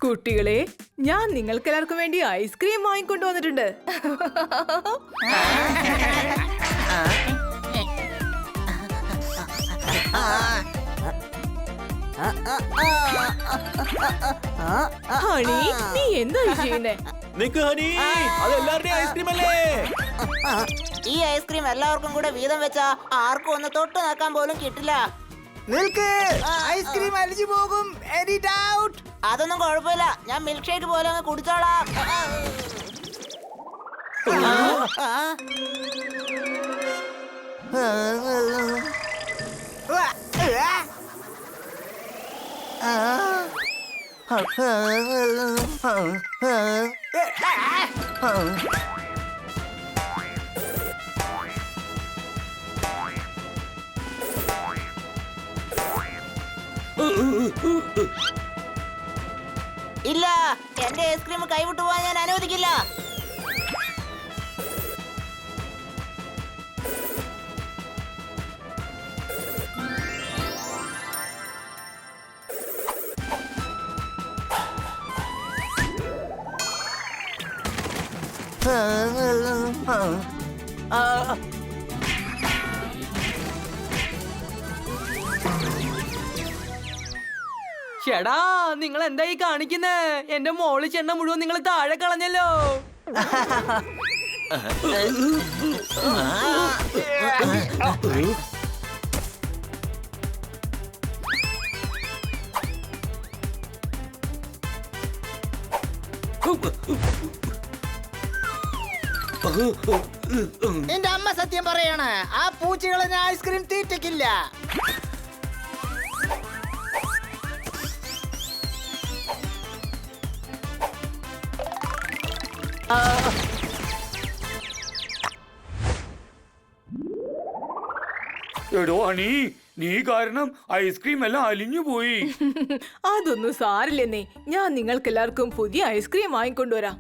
കുട്ടികളെ, ഞാൻ നിങ്ങൾക്ക് എല്ലാവർക്കും വേണ്ടി ഐസ്ക്രീം വാങ്ങിക്കൊണ്ടു വന്നിട്ടുണ്ട്. ഹണി, നീ എന്താ ചെയ്യുന്നേ? ഈ ഐസ്ക്രീം എല്ലാവർക്കും കൂടെ വീതം വെച്ചാ ആർക്കും ഒന്ന് തൊട്ട് നോക്കാൻ പോലും കിട്ടില്ല. നിൽക്ക്, ഐസ്ക്രീം അലിഞ്ഞു പോകും. Any doubt? അതൊന്നും കുഴപ്പമില്ല, ഞാൻ മിൽക്ക് ഷേക്ക് പോലെ അങ്ങ് കുടിച്ചോളാം. ഇല്ല, എന്റെ ഐസ്ക്രീം കൈവിട്ടു പോവാൻ ഞാൻ അനുവദിക്കില്ല. ചേടാ, നിങ്ങൾ എന്തായി കാണിക്കുന്നേ? എന്റെ മോള് ചെണ്ണ മുഴുവൻ നിങ്ങൾ താഴെ കളഞ്ഞല്ലോ. എന്റെ അമ്മ സത്യം പറയാണ്, ആ പൂച്ചകളെ ഞാൻ ഐസ്ക്രീം തീറ്റയ്ക്കില്ല. എടോ ഹണി, നീ കാരണം ഐസ്ക്രീം എല്ലാം അലിഞ്ഞു പോയി. അതൊന്നും സാരില്ലെന്നേ, ഞാൻ നിങ്ങൾക്ക് എല്ലാവർക്കും പുതിയ ഐസ്ക്രീം വാങ്ങിക്കൊണ്ടുവരാം.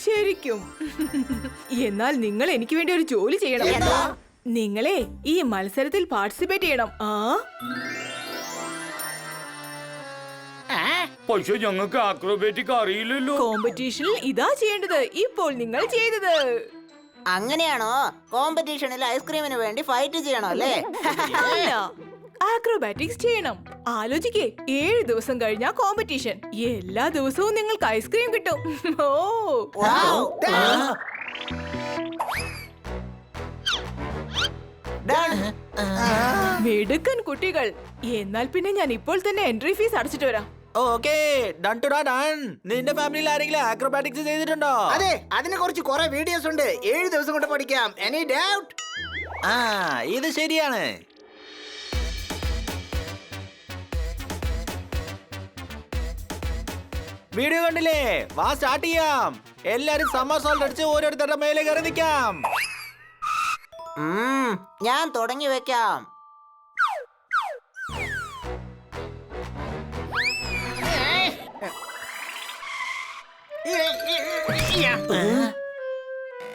ശരിക്കും? എന്നാൽ നിങ്ങൾ എനിക്ക് വേണ്ടി ഒരു ജോലി ചെയ്യണം. നിങ്ങളെ ഈ മത്സരത്തിൽ പാർട്ടിസിപ്പേറ്റ് ചെയ്യണം. പക്ഷെ ഞങ്ങൾക്ക് ആക്രോബാറ്റിക് അറിയില്ലല്ലോ. കോമ്പറ്റീഷനിൽ ഇതാ ചെയ്യേണ്ടത് ഇപ്പോൾ നിങ്ങൾ ചെയ്തത്. അങ്ങനെയാണോ? കോമ്പറ്റീഷനിൽ ഐസ്ക്രീമിന് വേണ്ടി ഫൈറ്റ് ചെയ്യണോ അല്ലേ? അല്ല, ആക്രോബാറ്റിക്സ് ചെയ്യണം. ആലോചിക്കേ, 7 ദിവസം കഴിഞ്ഞാ കോമ്പറ്റീഷൻ. എല്ലാ ദിവസവും നിങ്ങൾക്ക് ഐസ്ക്രീം കിട്ടും. മിടുക്കൻ കുട്ടികൾ. എന്നാൽ പിന്നെ ഞാൻ ഇപ്പോൾ തന്നെ എൻട്രി ഫീസ് അടച്ചിട്ട് വരാം. നിന്റെ ഫാമിലിയിൽ ആരെങ്കിലും ആക്രോബാറ്റിക്സ് ചെയ്തിട്ടുണ്ടോ? അതെ, അതിനെ കുറിച്ച് കുറെ വീഡിയോസ് ഉണ്ട്. 7 ദിവസം കൊണ്ട് പഠിക്കാം. Any doubt? ഇത് ശരിയാണ്. വീഡിയോ കണ്ടില്ലേ? വാ, സ്റ്റാർട്ട് ചെയ്യാം. എല്ലാരും സമോസോൾട്ട് അടിച്ച് ഓരോരുത്തരുടെ മേലെ കയറി നിൽക്കാം. ഞാൻ തുടങ്ങി വെക്കാം.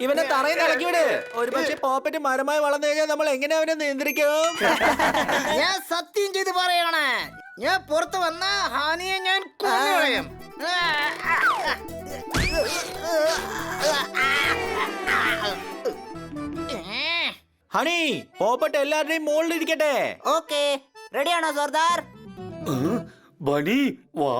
ഇവനെ തറയിൽ ഇളക്കി വിട്. ഒരു പക്ഷെ പോപ്പറ്റ് മരമായി വളർന്നു കഴിഞ്ഞാൽ നമ്മൾ എങ്ങനെ അവനെ നിയന്ത്രിക്കും? ഞാൻ സത്യം ചെയ്ത് പറയാണ്, ഞാൻ പുറത്ത് വന്ന ഹാനിയെ ഞാൻ കൊന്നുകളയും. ഹണി, പോപ്പറ്റ് എല്ലാവരുടെയും മുകളിൽ ഇരിക്കട്ടെ. ഓക്കെ, റെഡിയാണോ സർദാർ? ബണി വാ.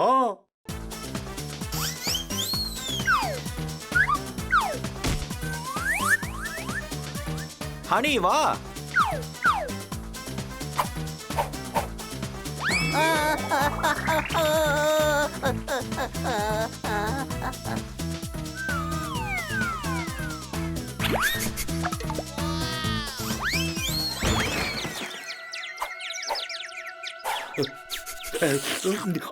ഹണി വാ.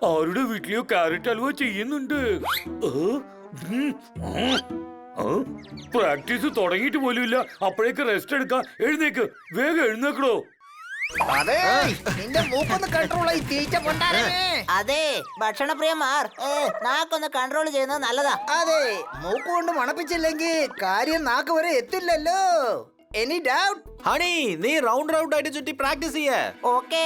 ആരുടെ വീട്ടിലെയോ ക്യാരറ്റ് ഹൽവ ചെയ്യുന്നുണ്ട്. പ്രാക്ടീസ് തുടങ്ങിയിട്ട് പോലുമില്ല, അപ്പോഴേക്ക് റെസ്റ്റ് എടുക്കാം. എഴുന്നേക്ക്, വേഗം എഴുന്നേക്കണോ. അതെ, നിന്റെ മൂക്കൊന്ന് കൺട്രോൾ ആയി തീറ്റ കൊണ്ടാരേ. അതെ, ഭക്ഷണപ്രിയന്മാർ നാക്കൊന്ന് കൺട്രോൾ ചെയ്യുന്നത് നല്ലതാ. അതെ, മൂക്ക് കൊണ്ട് മണപ്പിച്ചില്ലെങ്കിൽ കാര്യം നാക്ക് വരെ എത്തില്ലല്ലോ. Any doubt? ഹണി, നീ റൗണ്ട് റൗണ്ട് ആയിട്ട് ചുറ്റി പ്രാക്ടീസ് ചെയ്യേ. ഓക്കേ.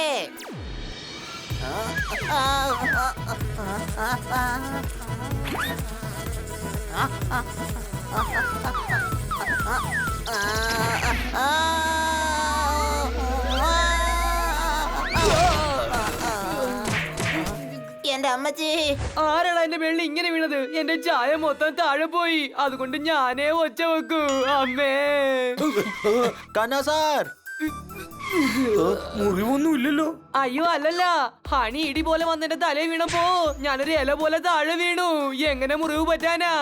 എന്റെ അമ്മച്ചി, ആരാണ് എന്റെ മേളിൽ ഇങ്ങനെ വീണത്? എന്റെ ചായ മൊത്തം താഴെ പോയി, അതുകൊണ്ട് ഞാനേ ഒച്ച വെക്കൂ. അമ്മേ. കന്ന സാർ, മുറിവൊന്നും ഇല്ലല്ലോ. അയ്യോ അല്ലല്ല, ഹണി ഇടി പോലെ വന്നെന്റെ തലയിൽ വീണപ്പോ ഞാനൊരു ഇല പോലെ താഴെ വീണു. എങ്ങനെ മുറിവ് പറ്റാനാ?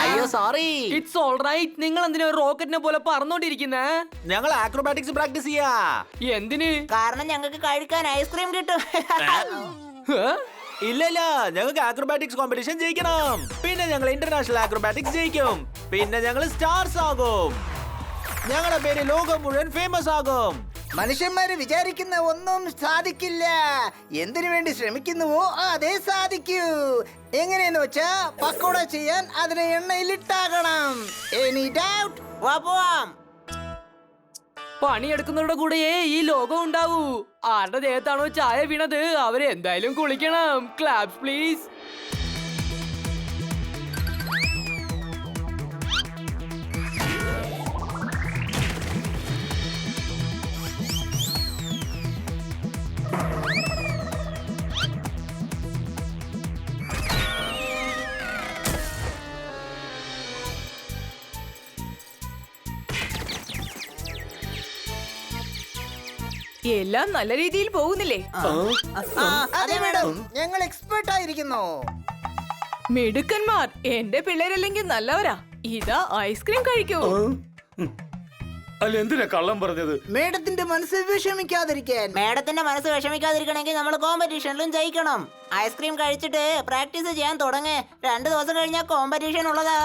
അയ്യോ സോറി. It's all right. നിങ്ങൾ എന്തിനാ റോക്കറ്റിനെ പോലെ പറന്നോണ്ടിരിക്കുന്നേ? ഞങ്ങൾ ആക്രോബാറ്റിക്സ് പ്രാക്ടീസ് ചെയ്യാ. എന്തിന്? കാരണം ഞങ്ങൾക്ക് കഴിക്കാൻ ഐസ്ക്രീം കിട്ടും. ഇല്ല ഇല്ല, ഞങ്ങൾക്ക് ആക്രോബാറ്റിക്സ് കോമ്പറ്റീഷൻ ജയിക്കണം. പിന്നെ ഞങ്ങൾ ഇന്റർനാഷണൽ ആക്രോബാറ്റിക്സ് ജയിക്കും. പിന്നെ ഞങ്ങൾ സ്റ്റാർസ് ആകും. ഞങ്ങളുടെ പേര് ലോകം മുഴുവൻ ഫേമസ് ആകും. മനുഷ്യന്മാര് വിചാരിക്കുന്ന ഒന്നും സാധിക്കില്ല. എന്തിനു വേണ്ടി ശ്രമിക്കുന്നുവോ അതേ സാധിക്കൂ. എങ്ങനെയെന്ന് വെച്ചാ പക്കോട ചെയ്യാൻ അതിനെ എണ്ണയിലിട്ടാകണം. Any doubt? വാ പോവാം. പണിയെടുക്കുന്നവരുടെ കൂടെയേ ഈ ലോകം ഉണ്ടാവൂ. ആരുടെ ദേഹത്താണോ ചായ വീണത് അവരെ എന്തായാലും കുളിക്കണം. Claps please. എല്ലാം നല്ല രീതിയിൽ പോകുന്നില്ലേ? അതെ മാഡം, ഞങ്ങൾ എക്സ്പെർട്ട് ആയിരിക്കുന്നു. മിടുക്കന്മാർ, എന്റെ പിള്ളേരല്ലെങ്കിൽ നല്ലവരാ. ഇതാ ഐസ്ക്രീം കഴിക്കൂ. അല്ല, എന്തിനാ കള്ളം പറഞ്ഞത്? മേഡത്തിന്റെ മനസ്സ് വിഷമിക്കാതിരിക്കാൻ. മേഡത്തിന്റെ മനസ്സ് വിഷമിക്കാതിരിക്കണമെങ്കിൽ നമ്മൾ കോമ്പറ്റീഷനിലും ജയിക്കണം. ഐസ്ക്രീം കഴിച്ചിട്ട് പ്രാക്ടീസ് ചെയ്യാൻ തുടങ്ങ്. 2 ദിവസം കഴിഞ്ഞാൽ കോമ്പറ്റീഷൻ ഉള്ളതാ.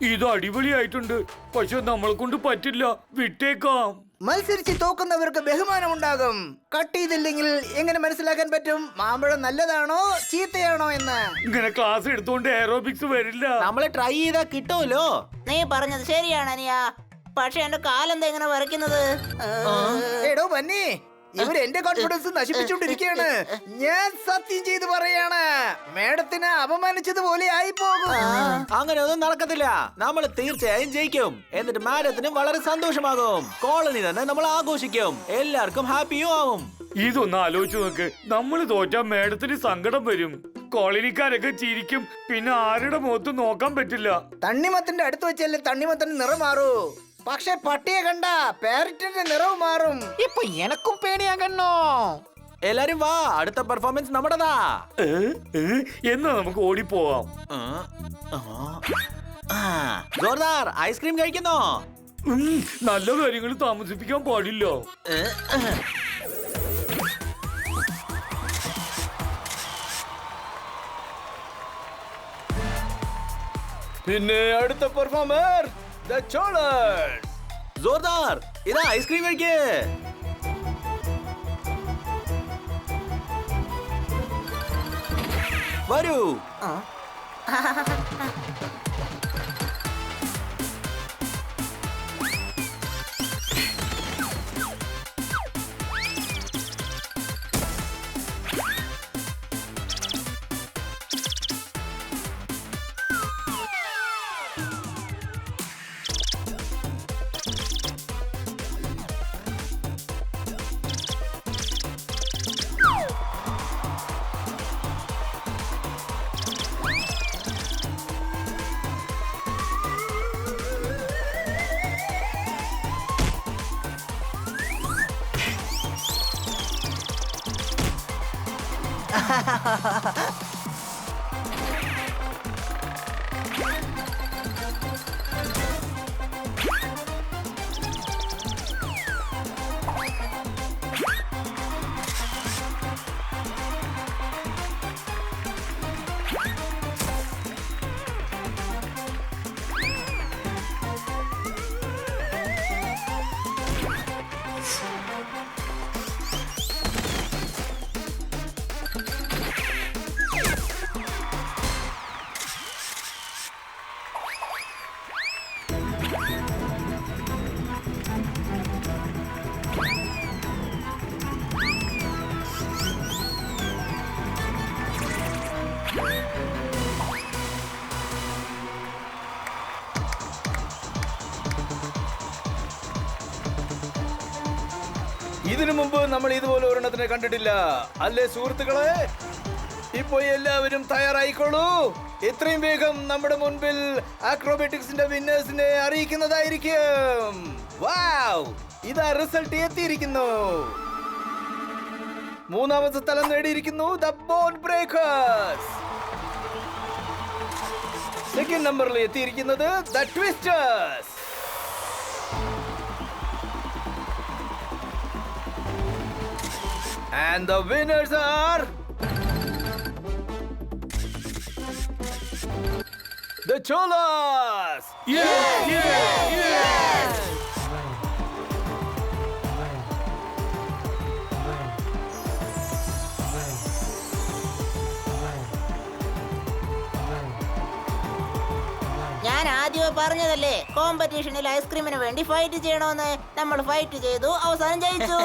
ഇത് അടിപൊളിയായിട്ടുണ്ട്. പക്ഷെ നമ്മളെ കൊണ്ട് പറ്റില്ല, വിട്ടേക്കാം. മത്സരിച്ച് തോക്കുന്നവർക്ക് ബഹുമാനം ഉണ്ടാകും. കട്ട് ചെയ്തില്ലെങ്കിൽ എങ്ങനെ മനസ്സിലാക്കാൻ പറ്റും മാമ്പഴം നല്ലതാണോ ചീത്തയാണോ എന്ന്? ഇങ്ങനെ ക്ലാസ് എടുത്തോണ്ട് എയറോബിക്സ് വരില്ല. നമ്മള് ട്രൈ ചെയ്താ കിട്ടുമല്ലോ. നീ പറഞ്ഞത് ശരിയാണ് അനിയ. പക്ഷെ എന്റെ കാലെന്താ ഇങ്ങനെ വരയ്ക്കുന്നത്? എടോ ബന്നി, ഇവർ എന്റെ കോൺഫിഡൻസ് നശിപ്പിച്ചുകൊണ്ടിരിക്കുകയാണ്. ഞാൻ സത്യം ചെയ്ത് പറയാണ്, മേഡത്തിനെ അപമാനിച്ചതുപോലെ ആയി പോകും. അങ്ങനെ ഒന്നും നടക്കത്തില്ല. നമ്മൾ തീർച്ചയായും ജയിക്കും. എന്നിട്ട് മാഡത്തിനും വളരെ സന്തോഷമാകും. കോളനി തന്നെ നമ്മൾ ആഘോഷിക്കും. എല്ലാവർക്കും ഹാപ്പിയും ആവും. ഇതൊന്ന് ആലോചിച്ച് നോക്ക്. നമ്മൾ തോറ്റാ മേഡത്തിന് സങ്കടം വരും. കോളനിക്കാരൊക്കെ ചിരിക്കും. പിന്നെ ആരുടെ മുഖത്ത് നോക്കാൻ പറ്റില്ല. തണ്ണിമത്തിന്റെ അടുത്ത് വെച്ചല്ലേ തണ്ണിമത്തിന് നിറം മാറൂ. പക്ഷെ പട്ടിയെ കണ്ട പാരറ്റിന്റെ നിറവ് മാറും. ഇപ്പൊ എനക്കും പേടിയാകണോ? എല്ലാരും വാ, അടുത്ത പെർഫോമൻസ് നമ്മുടെതാ. എന്നാ നമുക്ക് ഓടിപ്പോവാം. ജോർദാർ, ഐസ്ക്രീം കഴിക്കുന്നോ? നല്ല കാര്യങ്ങൾ താമസിപ്പിക്കാൻ പാടില്ല. പിന്നെ അടുത്ത പെർഫോമർ ജോർദാർ, ഇതാ ഐസ്ക്രീം കഴിക്കേ. വരൂ. ഇതിനു മുമ്പ് നമ്മൾ ഇതുപോലെ ഒരെണ്ണത്തിനെ കണ്ടിട്ടില്ല അല്ലേ സുഹൃത്തുക്കളെ? ഇപ്പൊ എല്ലാവരും തയ്യാറായിക്കോളൂ. എത്രയും വേഗം നമ്മുടെ മുൻപിൽ ആക്രോബാറ്റിക്സിന്റെ വിന്നേഴ്സിനെ അറിയിക്കുന്നതായിരിക്കും. വാവ്, ഇതാ റിസൾട്ട് എത്തിയിരിക്കുന്നു. മൂന്നാമത്തെ സ്ഥലം നേടിയിരിക്കുന്നു ദ ബോൺ ബ്രേക്കേഴ്സ്. സെക്കൻഡ് നമ്പറിൽ എത്തിയിരിക്കുന്നത് the twisters. And the winners are the Cholas! ഞാൻ ആദ്യമേ പറഞ്ഞതല്ലേ കോമ്പറ്റീഷനിൽ ഐസ്ക്രീമിന് വേണ്ടി ഫൈറ്റ് ചെയ്യണമെന്ന്. നമ്മൾ ഫൈറ്റ് ചെയ്തു, അവസാനം ജയിച്ചു.